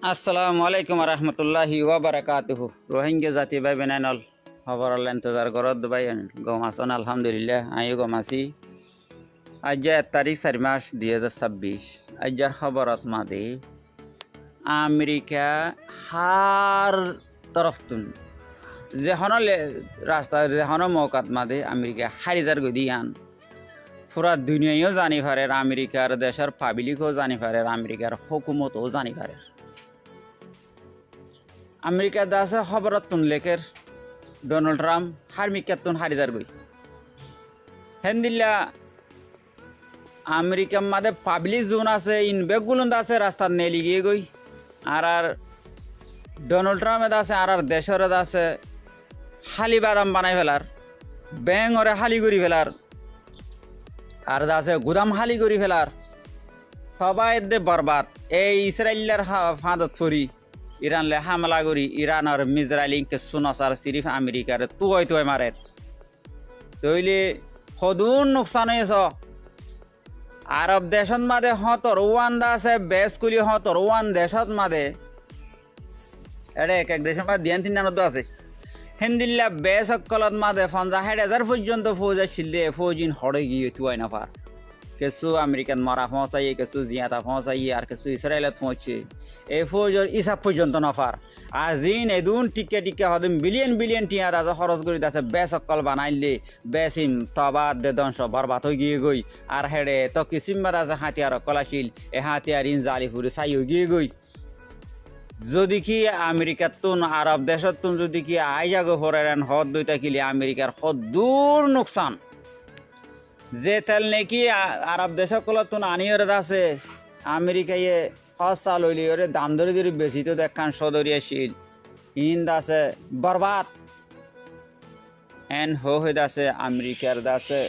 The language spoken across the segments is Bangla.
আসসালামু আলাইকুম রহমতুল্লাহি ওয়াবারাকাতুহু। রোহিঙ্গা জাতি ভাই বেনাইনল খবর ইন্তজার করত ভাই গম আসন আলহামদুলিল্লাহ আমিও গম আছি। আজ 1 তারিখ 4 মাস 2026। আজর খবরত মাদি আমেরিকা হার তরফতুন যেখন রাস্তা যেখন মৌকাত মাদে আমেরিকা হারিজার গদি আন পুরা দুনিয়াও জানি পারে, আমেরিকার দেশের পাবলিকও জানি পারে, আমেরিকার হুকুমতও জানি পারে। আমেরিকা দাসে খবরতুন লেখের ডোনাল্ড ট্রাম্প হারমিকাতুন হারিজার গই হেন্দিল্লা আমেরিকার মাঝে পাবলিক জোন আছে ইনবেগুলো আছে রাস্তার নেলি গিয়ে গই আর ডোনাল্ড ট্রাম্পের আছে আর দেশের আছে হালি বাদাম বানাই ফেলার, ব্যাং ওরে হালি করি ফেলার, আর আছে গুদাম হালি করি ফেলার। সবাই দে বরবাদ। এই ইসরায়েলের ফাঁদত ফরি ইরানলে হামলা করি ইরান আর মিজরাইলিংকে সুনাসার সিরিফ আমেরিকার তুই মারে তৈলে সদুন নোকসান হয়েছ। আরব দেশত মাদে হতর ওয়ান দা আছে বেশ কুলি হতর ওয়ান দেশত মাদে এটা এক এক দেশের মাঝে দিয়ান তিন আছে হেন্দিল্লা বেশ অকলত মাদে 50,000 পর্যন্ত ফৌজ আসছিল দে ফৌজিন হড়ে গিয়ে তুই না পার কিছু আমেরিকান মারা পৌঁছাইয়ে কিছু জিয়াতা পৌঁছাইয়ে আর কিছু ইসরায়েলত পৌঁছে এই ফৌজর ইসাব পর্যন্ত নফার আর জিন এদুন টিকে টিকে হদম বিলিয়ন বিলিয়ন টিয়া রাজা খরচ করে আছে বেশ অকল বানাইলে বেশিম তবাদ দে দংশ বরবাদ হয়ে গিয়ে গই আর হেডে তো কিসিম্বার আছে হাতিয়ার কলাশিল এ হাতিয়ার ইন জালি ফুরে চাই গিয়ে গই। যদি কি আমেরিকার তুন আরব দেশত তুন যদি কি আইজাগো ফরেন হদ দুইটা কিলি আমেরিকার হদ দূর নোকসান যে তেল নাকি আরব দেশগুলো তুন আনিয়র আছে আমেরিকায় সস্তা লইলি ওরে দাম ধরে ধরে বেশি তো দেখান সদরিয়া শিল ইন্দ আছে বরবাদ এন হয়ে আছে আমেরিকার আছে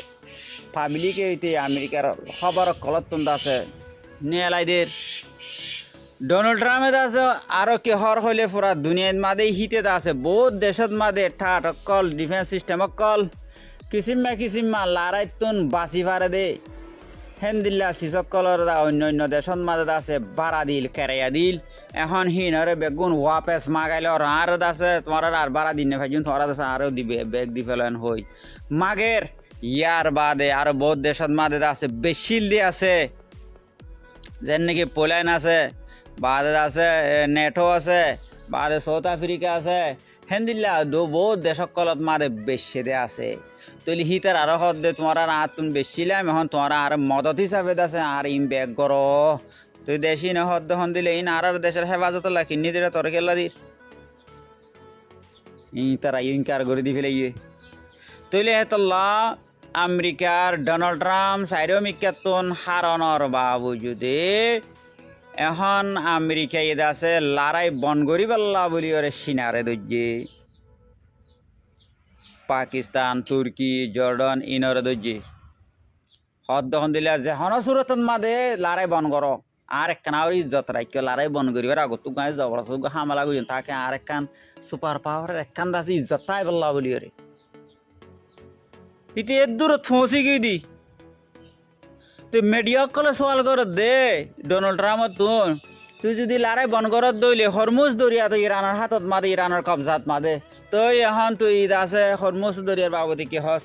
পাবলিকে হইতে আমেরিকার খবর কলত তুন আছে নেলাইদের ডোনাল্ড ট্রাম্পের আছে আরো কি হর হইলে পুরা দুনিয়ার মাঝে হিতে আছে বহুত দেশত মাঝে ঠাট কল ডিফেন্স সিস্টেম কল কিসিম্মা লারাইতুন বাঁচি পারে দে হেন্দিল্লা সিসকলর অন্য দেশত মাঝে আছে বাড়া দিল কেরাইয়া দিল এখন হিনরে বেগুন ওয়াপেস মাগাইল আর আছে তোমার আর বাড়া দিন ভাইজুন তোমার আছে আরও দিবে বেগ দি ফেলেন হই মাগের ইয়ার বাদে আরো বহুত দেশত মাঝে আছে বেশিল দিয়ে আছে যেন নাকি পোল্যান্ড আছে বাদে আছে নেটো আছে বাদে সাউথ আফ্রিকা আছে হেন্দিল্লা বহুত দেশকলত মাঝে বেশি দে আছে তৈলি হিতার আরো হদ দে তোমার আর তুমি বেশিলাম এখন তোমার আর মদত হিসাবে আছে আর ইম ব্যাগ কর তুই দেশি না হদ হন দিলে ইন আর দেশের হেফাজত লাখি নিজেরা তোর কেলা দি তারা ইনকার করে দি ফেলে ইয়ে তৈলি হেতল্লা আমেরিকার ডোনাল্ড ট্রাম্প সাইরো মিকাতুন হারনর বাবু যদি এখন আমেরিকা এদে আছে লড়াই বন করি পাল্লা বলি ওরে সিনারে দজ্জে পাকিস্তান তুর্কি জর্ডন ইনর দজ্জে হদ দখন দিলে যে হন সুরতন মাদে লড়াই বন কর আর একখান আর ইজ্জত রাখ লড়াই বন করিবার আগত গায়ে জবরা হামলা করি তাকে আর একখান সুপার পাওয়ারের একখান আছে ইজ্জত তাই পাল্লা বলি ওরে ইতি এর দূরত পৌঁছে গিয়ে দি তুই মিডিয়া কলে সওয়াল কর দে ডোনাল্ড ট্রাম্প তুই যদি লড়াই বন করত দইলে হরমুজ দরিয়া তো ইরানের হাতত মাদে ইরানের কবজাত মাদে তুই এখন তুই ঈদ আছে হরমুজ দরিয়ার বাবদে কি হস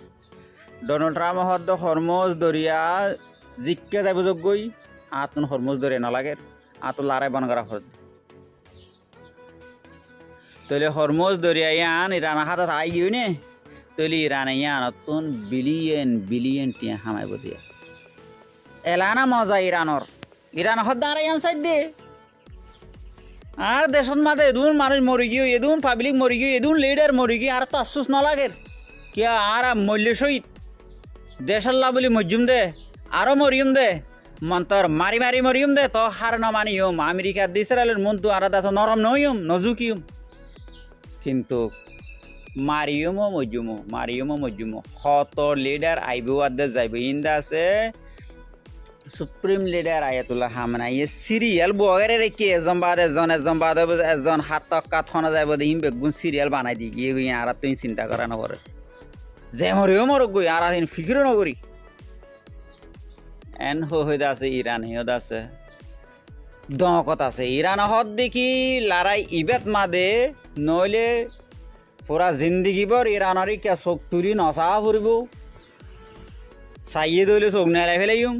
ডোনাল্ড ট্রাম্প হদ হরমুজ দরিয়া জিকে যাব যোগ্যই আতুন হরমুজ দরিয়া নালাগে আতুন লড়াই বন করা হত তইলে হরমুজ দরিয়া ইয়ান ইরানের হাতত আই গিয়ে নে তইলে ইরানে ইয়ান তুন বিলিয়ন বিলিয়ন টিয়া হামাইব দিয়া এলানা মজা ইরান হদ আর ইয়ান সাইড দে আর দেশত মাঝে এদুন মানুষ মরি গিয়ে এদুন পাবলিক মরি গিয়ে এদুন লিডার মরি গিয়ে আর তো আফসোস নলাগের কিয়া আর মূল্য সহিত দেশল্লা বলি মজ্জুম দে আরো মরিয়ম দে মন্তর মারি মারি মরিয়ম দে তো হার ন মানিয়ম আমেরিকা ইসরায়েলের মন তো আর দাস নরম নইম নজুকিয়ম কিন্তু মারিয়মো মজ্জুমো হত লিডার আইবো আদে যাইব ইন্দা আছে সুপ্রিম লিডার আয়াতুল্লাহ খামেনাই ইয়ে সিরিয়াল বগেরে রেখে এজন বাদ এজন হাত কাত ফনা যাইব দিম বেগুন সিরিয়াল বানাই দি গিয়ে গই আর তুই চিন্তা করা নকরে যে মরেও মরক গই আর ফিকিরও নকরি এন হয়ে আছে ইরানিও আছে দমকত আছে ইরান হদ দেখি লারাই ইবেত মাদে নইলে পুরা জিন্দিগিবর ইরানরি কে চোখ তুলি নচা ফুরিব চাইয়ে দইলে চোখ নেলাই ফেলাইম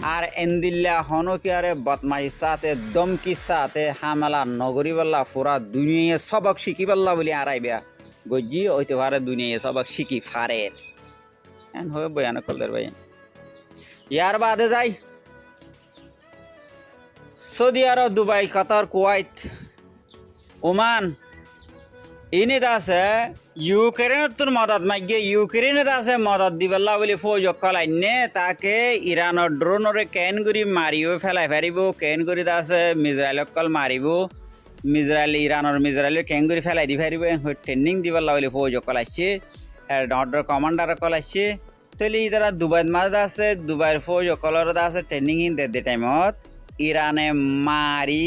আর এন্দিল্লা হনকিয়ারে বদমাইশ সাথে দমকি সাথে হামেলা নগরী বল্লা পুরা দুনিয়া সবক শিখি বল্লা বলি আড়াইবা গজ্জি হইতে পারে দুনিয়া সবক শিখি ফারে এন হয়ে বয়ান করলের ভাই ইয়ার বাদে যাই সৌদি আরব দুবাই কাতার কুয়াইত ওমান ইনিত আছে ইউক্রেনের তোর মদত মাইগে ইউক্রেনের আছে মদত দিবেলা বলে ফৌজ কলাইনে তাকে ইরানের ড্রোনরে কেন করে মারিও ফেলাই ফারিব কেন করে আছে মিজরাইলক কল মারিব মিজরাইলের কেন করে ফেলাই দি ফারিব ট্রেনিং দিবেলা বলে ফৌজ কলাইছে অর্ডার কমান্ডার কলাইছে তাহলে ইতারা দুবাইত মাঝে আছে দুবাইয়ের ফৌজ কলর আছে ট্রেনিং দে টাইমত ইরানে মারি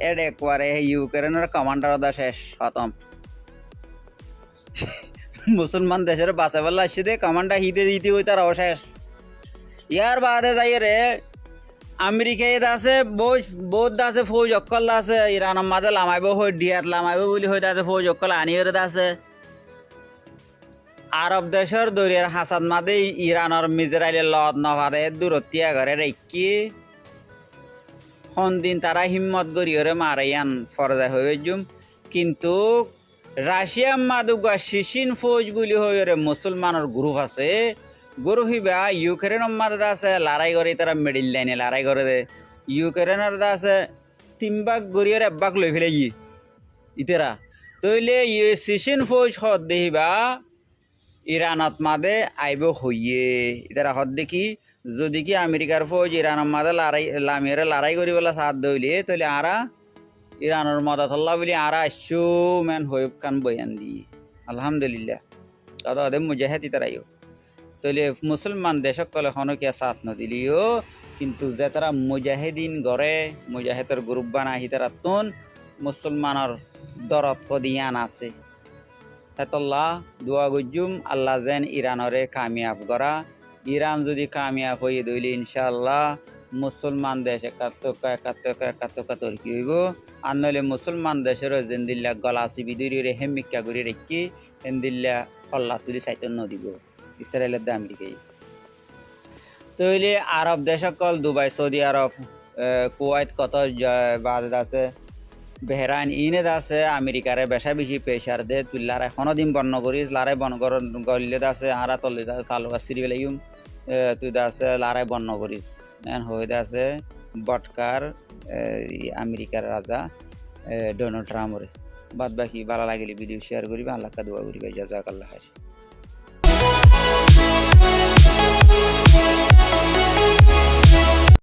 এডে করে ইউক্রেনের কমান্ডার শেষ খতম মুসলমান দেশের বাঁচা বেলা আসছে দে কমান্ডার হিতে দিতে হই তার অশেষ ইয়ার বাদে যাই রে আমেরিকায় আছে বহুত আছে ফৌজ অকল আছে ইরানের মাঝে লামাইব হই ডিয়ার লামাইব বলি হই আছে ফৌজ অকল আনিয়ে আছে আরব দেশের দরিয়ার হাসাদ মাদে ইরানের মিজরাইলের লত নভাদে দূরত্বিয়া ঘরে রেখি দিন তারা হিম্মত গড়িয়ে মারাইয়ান ফরজা হয়ে জুম কিন্তু রাশিয়া মাদুগা শিশিন ফৌজগুলি হয়ে মুসলমানের গ্রুপ আছে গ্রুপ হিবা ইউক্রেনের মাদে আছে লড়াই করে তারা মিডিল লাইনে লড়াই করে দে ইউক্রেনের আছে তিনবাগ গড়িয়ে একবাগ লই ফেলে গিয়ে ইতেরা তৈলে শিশিন ফৌজ হদ দেহিবা ইরানত মাদে আইব হইয়ে ইতারা হদ দেখি যদি কি আমেরিকার ফৌজ ইরানের মাদে লামিয়ারে লড়াই করি বলে সাথ দইলে তাহলে আরা ইরানের মদত আল্লাহ বলি আরা আসছো মেন হইব কান বয়ান দি আলহামদুলিল্লাহ দাদা ওদের মুজাহিদ ইতারাইও তাহলে মুসলমান দেশক তলে হনকিয়া সাথ নদিলিও কিন্তু যে তারা মুজাহিদিন গড়ে মুজাহিদের গ্রুপ বানাই তারা তুন মুসলমানের দরদ কদিয়ান আছে হেতল্লাহ দোয়া গুজুম আল্লাহ যেন ইরানরে কামিয়াব করা ইরান যদি কামিয়াব হয়ে দইলে ইনশাআল্লাহ মুসলমান দেশ একাত্তকা তর্কি হইব আর নইলে মুসলমান দেশের জেন্দিল্লা গলা চিবি দূরে হেমিকা করে রেখি হেন্দিল্লা ফল্লা তুলি চাইতন্য দিব ইসরায়েলের দা আমেরিকাই তইলে আরব দেশ সকল দুবাই সৌদি আরব কুয়াইত কত বাদ আছে বেহরাইন ইনেদ আছে আমেরিকারে বেশা বেশি প্রেশার দে তুই লারাই এখনো দিন বর্ণ করিস লারাই বন গলিলে আছে আরা তলি তালুকা সিরি বেলাইম তুই আছে লারাই বর্ণ করিস হয়ে আছে বটকার আমেরিকার রাজা ডোনাল্ড ট্রাম্পরে বাদ বাকি ভালো লাগিলে ভিডিও শেয়ার করিবা আল্লাহ দোয়া করিবা জাযাকাল্লাহ খাইর।